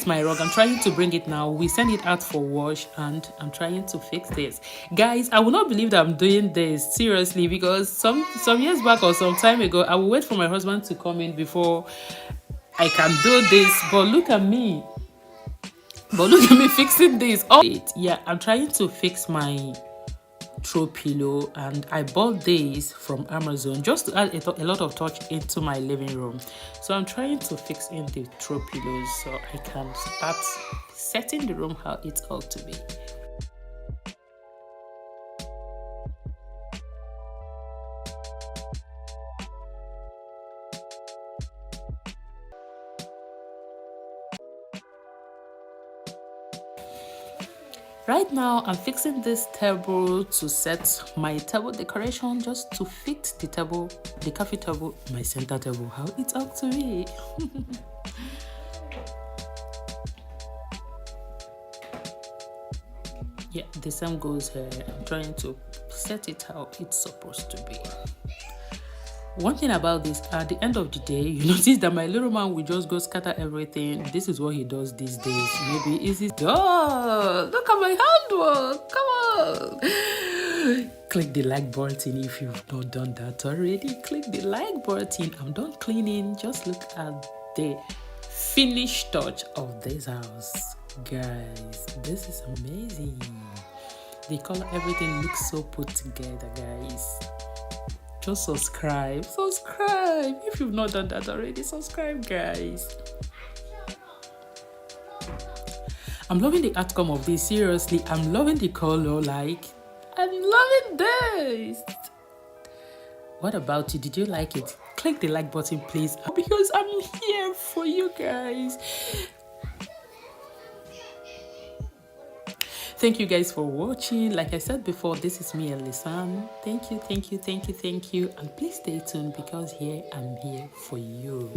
is my rug. I'm trying to bring it now. We send it out for wash and I'm trying to fix this. Guys, I will not believe that I'm doing this, seriously, because some years back or some time ago, I will wait for my husband to come in before I can do this. But look at me. Fixing this. Oh, yeah, I'm trying to fix my throw pillow, and I bought this from Amazon just to add a lot of touch into my living room. So I'm trying to fix in the throw pillows so I can start setting the room how it ought to be. Right now, I'm fixing this table to set my table decoration, just to fit the table, the coffee table, my center table, how it ought to be. Yeah, the same goes here. I'm trying to set it how it's supposed to be. One thing about this, at the end of the day, you notice that my little man will just go scatter everything. This is what he does these days. Maybe it's his dog. Look at my handwork. Come on. Click the like button if you've not done that already. Click the like button. I'm done cleaning. Just look at the finished touch of this house. Guys, this is amazing. The color, everything looks so put together, guys. Just subscribe if you've not done that already. Subscribe, guys. I'm loving the outcome of this. Seriously, I'm loving the color. Like, I'm loving this. What about you? Did you like it? Click the like button, please, because I'm here for you guys. Thank you guys for watching. Like I said before, this is me, Elisan. Thank you. And please stay tuned, because here I'm here for you.